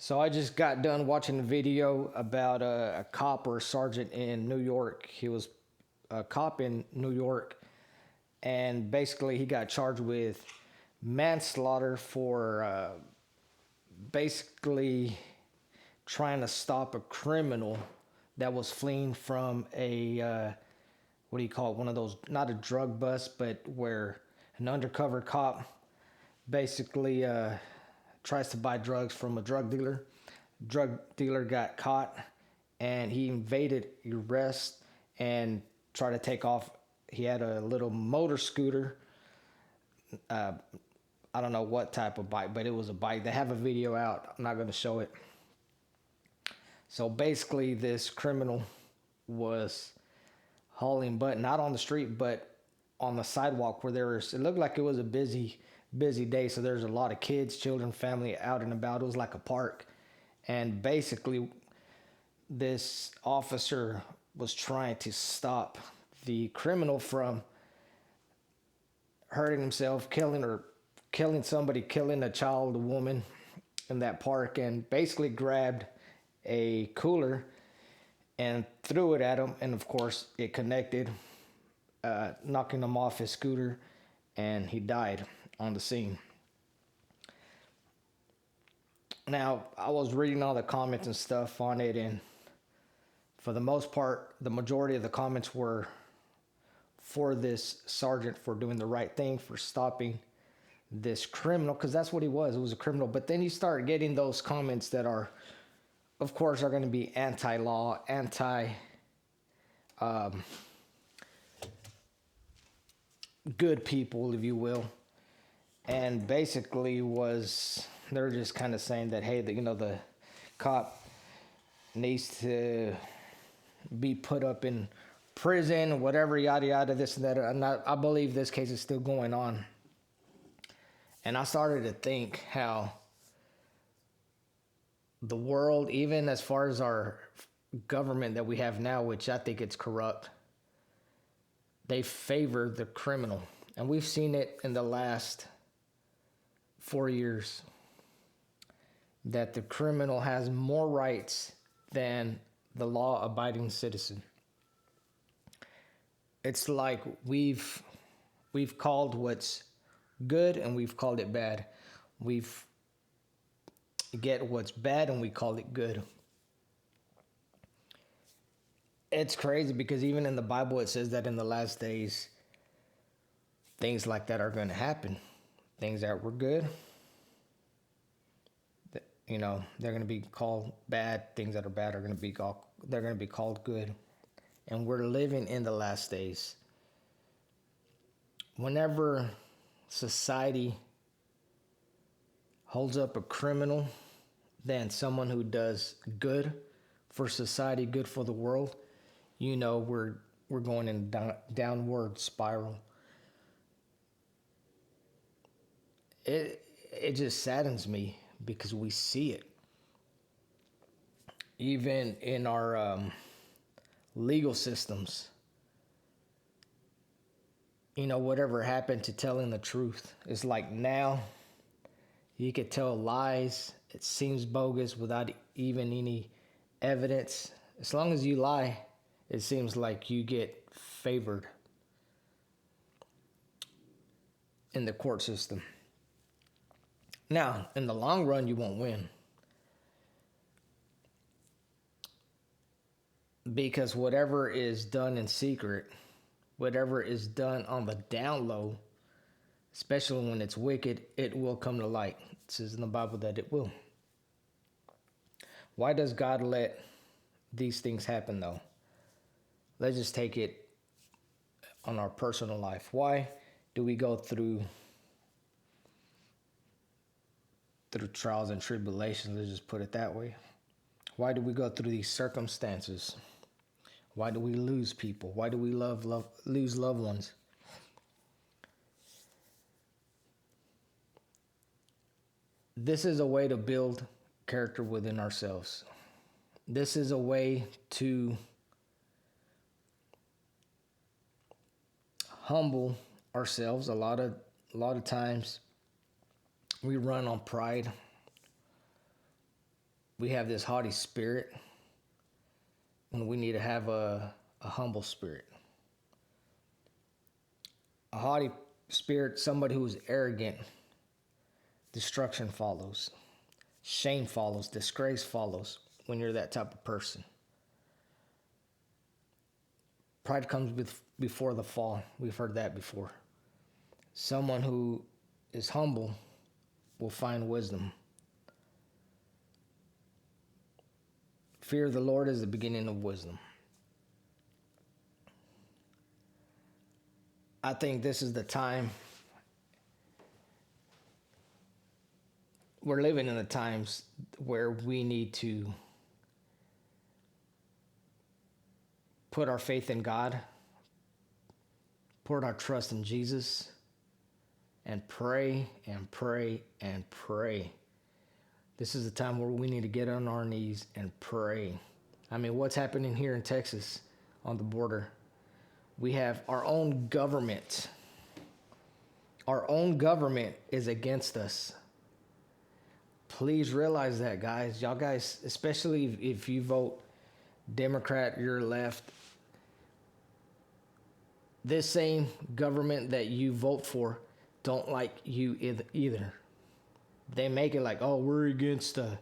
So I just got done watching a video about a cop or a sergeant in New York. He was a cop in New York, and basically he got charged with manslaughter for basically trying to stop a criminal that was fleeing from a what do you call it? One of those, not a drug bust, but where an undercover cop basically tries to buy drugs from a drug dealer. Drug dealer got caught, and he evaded arrest and tried to take off. He had a little motor scooter. I don't know what type of bike, but it was a bike. They have a video out. I'm not going to show it. So basically, this criminal was hauling butt, not on the street, but on the sidewalk where there was, it looked like it was a busy day. So there's a lot of kids, children, family out and about. It was like a park. And basically, this officer was trying to stop the criminal from hurting himself, killing somebody, killing a child, a woman in that park, and basically grabbed a cooler and threw it at him. And of course, it connected, knocking him off his scooter, and he died on the scene. Now, I was reading all the comments and stuff on it, and for the most part, the majority of the comments were for this sergeant for doing the right thing, for stopping this criminal, because that's what he was. It was a criminal. But then you start getting those comments that are, of course, are going to be anti-law, good people, if you will. And basically they're just kind of saying that, hey, the cop needs to be put up in prison, whatever, yada, yada, this and that. And I believe this case is still going on. And I started to think how the world, even as far as our government that we have now, which I think it's corrupt, they favor the criminal. And we've seen it in the last 4 years, that the criminal has more rights than the law-abiding citizen. It's like we've called what's good and we've called it bad. We've get what's bad and we call it good. It's crazy because even in the Bible it says that in the last days things like that are going to happen. Things that were good, they're going to be called bad. Things that are bad they're going to be called good. And we're living in the last days. Whenever society holds up a criminal than someone who does good for society, good for the world, we're going in a downward spiral. It just saddens me because we see it. Even in our legal systems, whatever happened to telling the truth? It's like now you could tell lies. It seems bogus without even any evidence. As long as you lie, it seems like you get favored in the court system. Now, in the long run, you won't win. Because whatever is done in secret, whatever is done on the down low, especially when it's wicked, it will come to light. It says in the Bible that it will. Why does God let these things happen, though? Let's just take it on our personal life. Why do we go through trials and tribulations? Let's just put it that way. Why do we go through these circumstances? Why do we lose people? Why do we lose loved ones? This is a way to build character within ourselves. This is a way to humble ourselves. A lot of times we run on pride. we have this haughty spirit, and we need to have a humble spirit. A haughty spirit, somebody who is arrogant, destruction follows, shame follows, disgrace follows when you're that type of person. Pride comes before the fall. We've heard that before. Someone who is humble will find wisdom. Fear of the Lord is the beginning of wisdom. I think this is the time. We're living in the times where we need to put our faith in God, put our trust in Jesus, and pray and pray and pray. This is the time where we need to get on our knees and pray. I mean, what's happening here in Texas on the border? We have our own government. Our own government is against us. Please realize that, guys. Y'all guys, especially if you vote Democrat, you're left. This same government that you vote for don't like you either. They make it like, oh, we're against the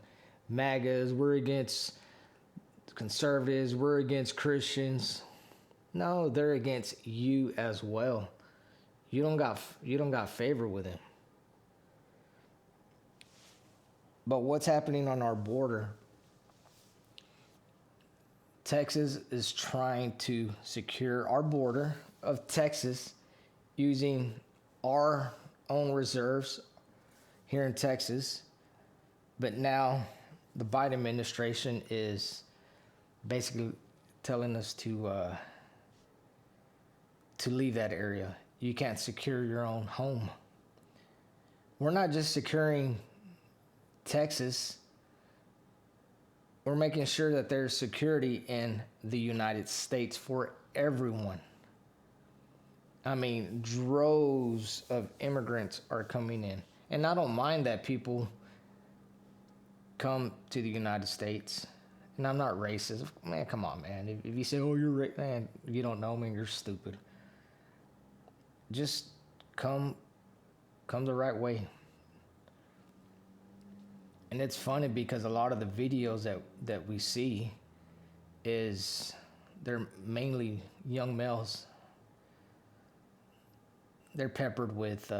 MAGAs, we're against conservatives, we're against Christians. No, they're against you as well. You don't got favor with them. But what's happening on our border? Texas is trying to secure our border of Texas using our own reserves here in Texas. But now the Biden administration is basically telling us to leave that area. You can't secure your own home. We're not just securing Texas. We're making sure that there's security in the United States for everyone. I mean, droves of immigrants are coming in. And I don't mind that people come to the United States. And I'm not racist. Man, come on, man. If you say, oh, you're racist, man, you don't know me, you're stupid. Just come the right way. And it's funny because a lot of the videos that we see they're mainly young males. They're peppered with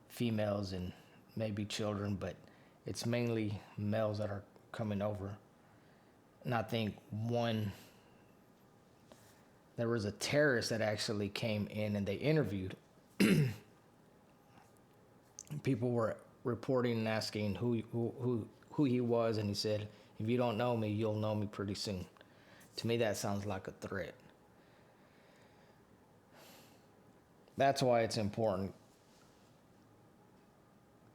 females and maybe children, but it's mainly males that are coming over. And I think there was a terrorist that actually came in and they interviewed. People were reporting and asking who he was, and he said, if you don't know me, you'll know me pretty soon. To me, that sounds like a threat. That's why it's important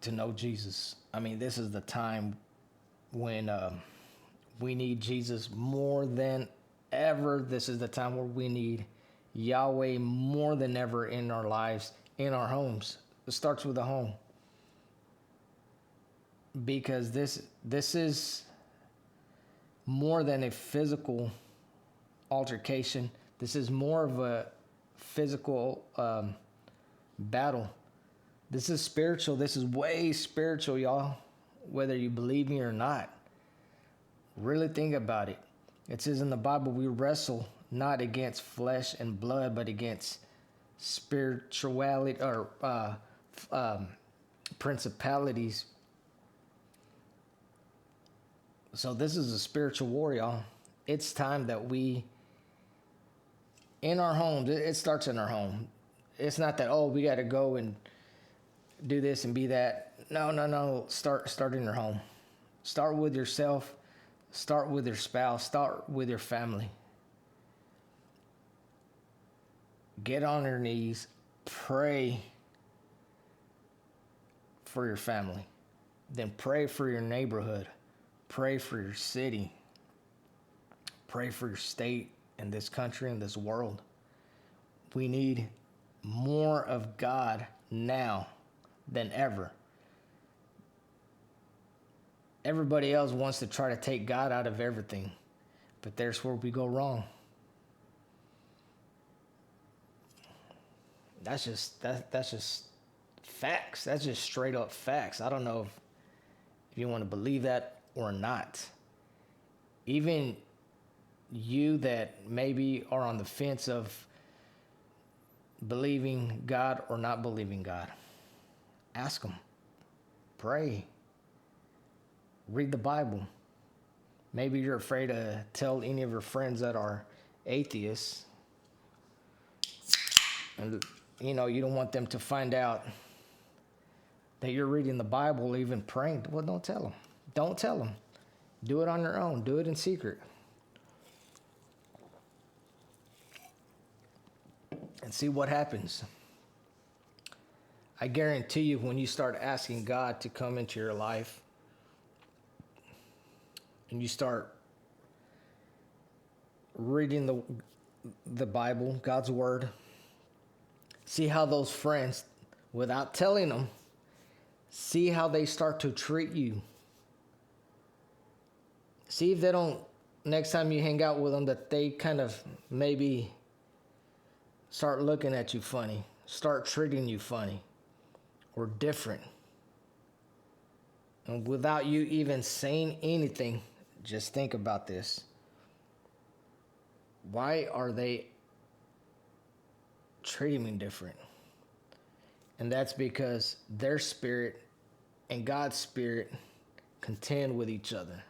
to know Jesus. I mean, this is the time when we need Jesus more than ever. This is the time where we need Yahweh more than ever in our lives, in our homes. It starts with the home. Because this is more than a physical altercation. This is more of a physical battle. This is spiritual. This is way spiritual, y'all. Whether you believe me or not. Really think about it. It says in the Bible, we wrestle not against flesh and blood, but against spirituality or principalities. So this is a spiritual war, y'all. It's time that we, in our homes, it starts in our home. It's not that, oh, we got to go and do this and be that. No. Start in your home. Start with yourself. Start with your spouse. Start with your family. Get on your knees. Pray for your family. Then pray for your neighborhood. Pray for your city. Pray for your state and this country and this world. We need more of God now than ever. everybody else wants to try to take God out of everything. But there's where we go wrong. That's just facts. That's just straight up facts. I don't know if you want to believe that or not. Even you that maybe are on the fence of believing God or not believing God, ask Him. Pray. Read the Bible. Maybe you're afraid to tell any of your friends that are atheists. And, you don't want them to find out that you're reading the Bible, even praying. Well, don't tell them. Don't tell them. Do it on your own. Do it in secret. And see what happens. I guarantee you, when you start asking God to come into your life, and you start reading the Bible, God's Word, see how those friends, without telling them, see how they start to treat you. See if they don't, next time you hang out with them, that they kind of maybe start looking at you funny, start treating you funny or different. And without you even saying anything, just think about this. Why are they treating me different? And that's because their spirit and God's spirit contend with each other.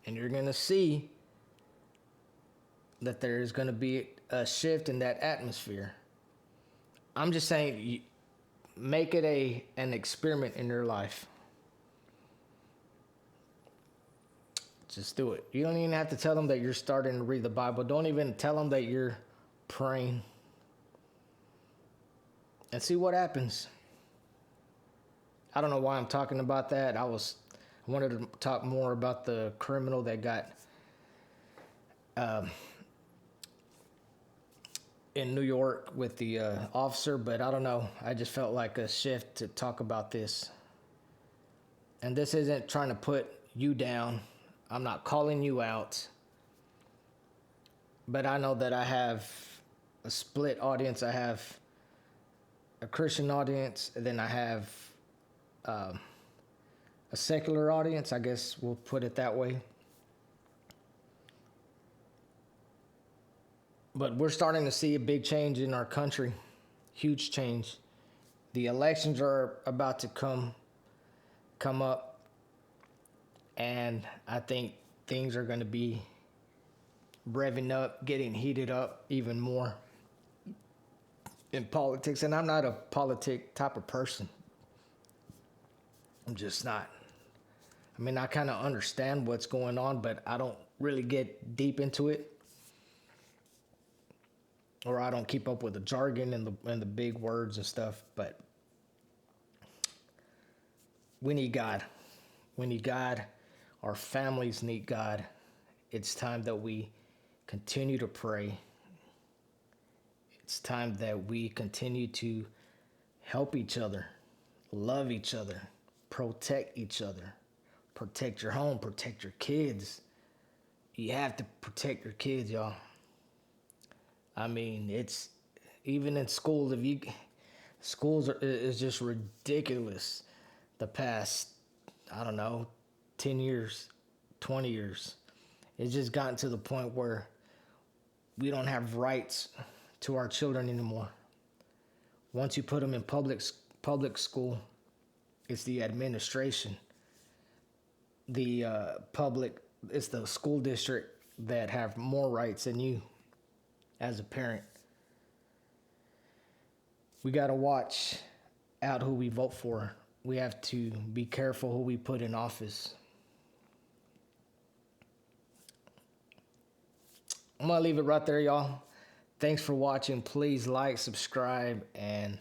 And you're going to see that there's going to be a shift in that atmosphere. I'm just saying, make it an experiment in your life. Just do it. You don't even have to tell them that you're starting to read the Bible. Don't even tell them that you're praying. And see what happens. I don't know why I'm talking about that. I wanted to talk more about the criminal that got in New York with the officer, but I don't know. I just felt like a shift to talk about this. And this isn't trying to put you down. I'm not calling you out. But I know that I have a split audience. I have a Christian audience, and then I have a secular audience, I guess we'll put it that way. But we're starting to see a big change in our country, huge change. The elections are about to come up, and I think things are going to be revving up, getting heated up even more in politics. And I'm not a politic type of person. I'm just not. I mean, I kind of understand what's going on, but I don't really get deep into it. Or I don't keep up with the jargon and the big words and stuff. But we need God. We need God. Our families need God. It's time that we continue to pray. It's time that we continue to help each other, love each other, protect each other. Protect your home, protect your kids. You have to protect your kids, y'all. I mean, it's even in schools. Schools is just ridiculous. The past, I don't know, 10 years, 20 years. It's just gotten to the point where we don't have rights to our children anymore. Once you put them in public school, it's the administration. It's the school district that have more rights than you as a parent. We got to watch out who we vote for. We have to be careful who we put in office. I'm going to leave it right there, y'all. Thanks for watching. Please like, subscribe, and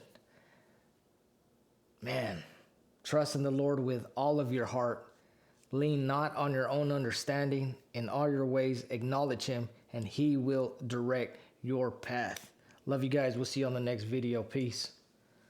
trust in the Lord with all of your heart. Lean not on your own understanding. In all your ways, acknowledge Him, and He will direct your path. Love you guys. We'll see you on the next video. Peace.